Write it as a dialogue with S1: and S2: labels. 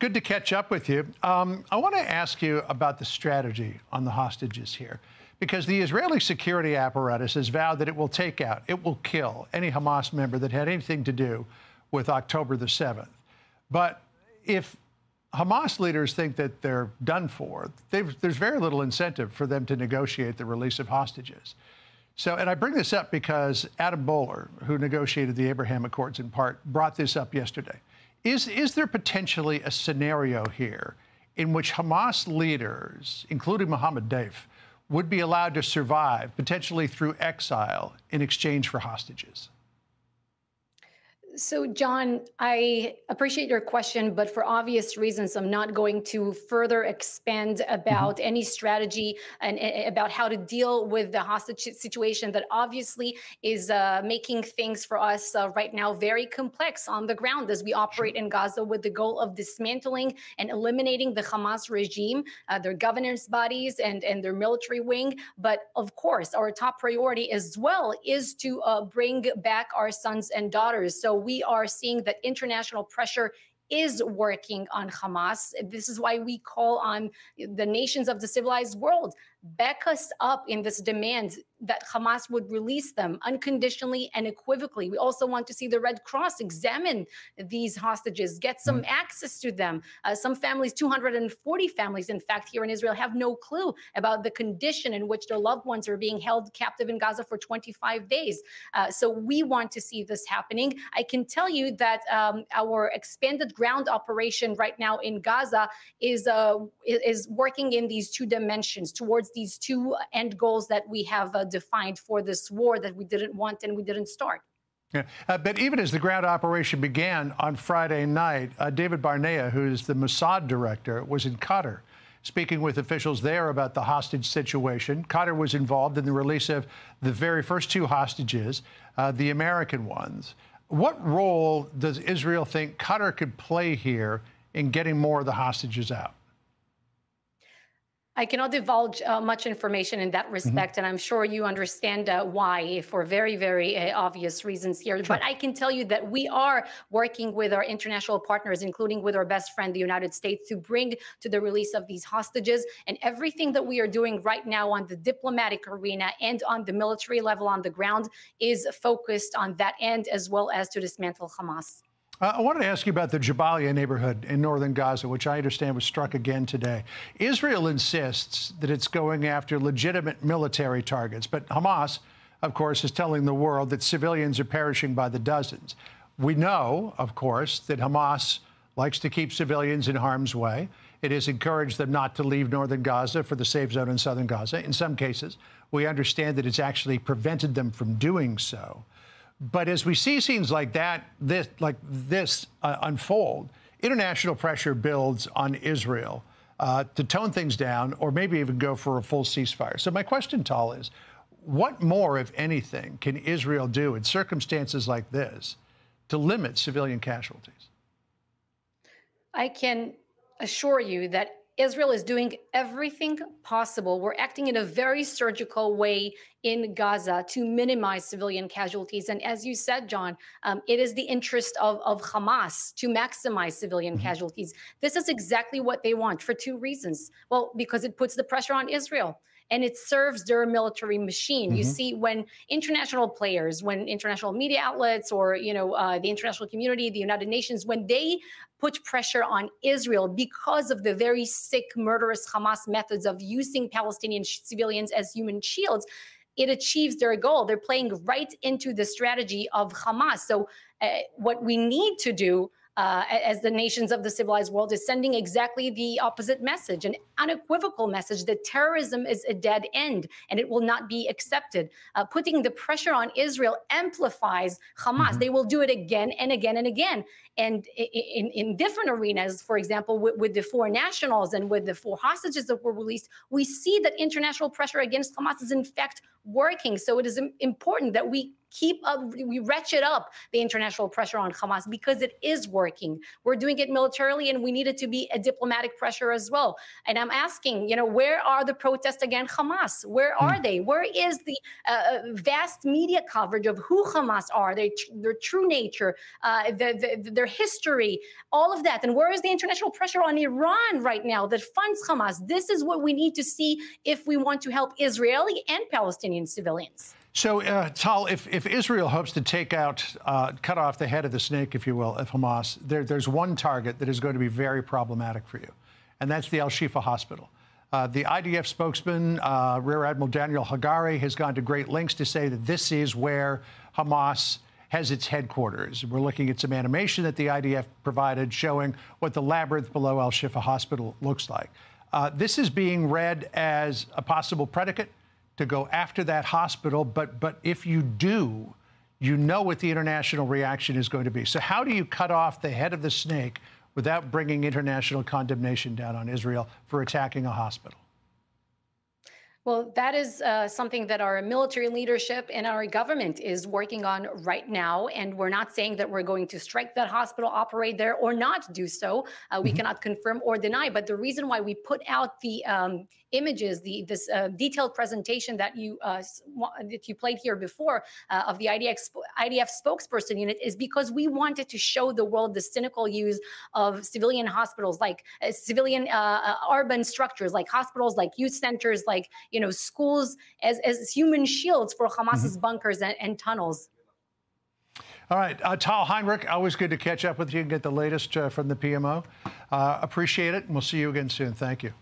S1: Good to catch up with you. I want to ask you about the strategy on the hostages here, because the Israeli security apparatus has vowed that it will take out, it will kill any Hamas member that had anything to do with October the 7th. But if Hamas leaders think that they're done for, there's very little incentive for them to negotiate the release of hostages. So, and I bring this up because Adam Boehler, who negotiated the Abraham Accords in part, brought this up yesterday. Is there potentially a scenario here in which Hamas leaders, including Mohammed Deif, would be allowed to survive, potentially through exile, in exchange for hostages?
S2: So, John, I appreciate your question, but for obvious reasons, I'm not going to further expand about any strategy and about how to deal with the hostage situation that obviously is making things for us right now very complex on the ground as we operate in Gaza with the goal of dismantling and eliminating the Hamas regime, their governance bodies and their military wing. But of course, our top priority as well is to bring back our sons and daughters. So we are seeing that international pressure is working on Hamas. This is why we call on the nations of the civilized world, back us up in this demand that Hamas would release them unconditionally and equivocally. We also want to see the Red Cross examine these hostages, get some access to them. Some families, 240 families, in fact, here in Israel, have no clue about the condition in which their loved ones are being held captive in Gaza for 25 days. So we want to see this happening. I can tell you that our expanded ground operation right now in Gaza is working in these two dimensions towards these two end goals that we have defined for this war that we didn't want and we didn't start.
S1: Yeah. But even as the ground operation began on Friday night, David Barnea, who's the Mossad director, was in Qatar speaking with officials there about the hostage situation. Qatar was involved in the release of the very first two hostages, the American ones. What role does Israel think Qatar could play here in getting more of the hostages out?
S2: I cannot divulge much information in that respect, and I'm sure you understand why, for very, very obvious reasons here. Sure. But I can tell you that we are working with our international partners, including with our best friend, the United States, to bring to the release of these hostages. And everything that we are doing right now on the diplomatic arena and on the military level on the ground is focused on that end, as well as to dismantle Hamas.
S1: I wanted to ask you about the Jabalia neighborhood in northern Gaza, which I understand was struck again today. Israel insists that it's going after legitimate military targets, but Hamas, of course, is telling the world that civilians are perishing by the dozens. We know, of course, that Hamas likes to keep civilians in harm's way. It has encouraged them not to leave northern Gaza for the safe zone in southern Gaza. In some cases, we understand that it's actually prevented them from doing so. But as we see scenes like that, this unfold, international pressure builds on Israel to tone things down or maybe even go for a full ceasefire. So my question, Tal, is what more, if anything, can Israel do in circumstances like this to limit civilian casualties?
S2: I can assure you that Israel is doing everything possible. We're acting in a very surgical way in Gaza to minimize civilian casualties. And as you said, John, it is the interest of Hamas to maximize civilian casualties. This is exactly what they want for two reasons. Well, because it puts the pressure on Israel and it serves their military machine. You see, when international players, when international media outlets or, the international community, the United Nations, when they put pressure on Israel because of the very sick, murderous Hamas methods of using Palestinian civilians as human shields, it achieves their goal. They're playing right into the strategy of Hamas. So what we need to do as the nations of the civilized world is sending exactly the opposite message, an unequivocal message that terrorism is a dead end and it will not be accepted. Putting the pressure on Israel amplifies Hamas. They will do it again and again and again. And in different arenas, for example, with the four nationals and with the four hostages that were released, we see that international pressure against Hamas is in fact working. So it is important that we keep up, we ratchet up the international pressure on Hamas because it is working. We're doing it militarily, and we need it to be a diplomatic pressure as well. And I'm asking, where are the protests against Hamas? Where are they? Where is the vast media coverage of who Hamas are, their true nature, their history, all of that? And where is the international pressure on Iran right now that funds Hamas? This is what we need to see if we want to help Israeli and Palestinian civilians.
S1: So, Tal, if Israel hopes to cut off the head of the snake, if you will, of Hamas, there's one target that is going to be very problematic for you, and that's the Al-Shifa hospital. The IDF spokesman, Rear Admiral Daniel Hagari, has gone to great lengths to say that this is where Hamas has its headquarters. We're looking at some animation that the IDF provided showing what the labyrinth below Al-Shifa hospital looks like. This is being read as a possible predicate to go after that hospital, but if you do, you know what the international reaction is going to be. So how do you cut off the head of the snake without bringing international condemnation down on Israel for attacking a hospital?
S2: Well, that is something that our military leadership and our government is working on right now. And we're not saying that we're going to strike that hospital, operate there, or not do so. We cannot confirm or deny. But the reason why we put out the images, this detailed presentation that you played here before of the IDF spokesperson unit is because we wanted to show the world the cynical use of civilian hospitals, like civilian urban structures, like hospitals, like youth centers, like schools, as human shields for Hamas's bunkers and tunnels.
S1: All right, Tal Heinrich, always good to catch up with you and get the latest from the PMO. Appreciate it, and we'll see you again soon. Thank you.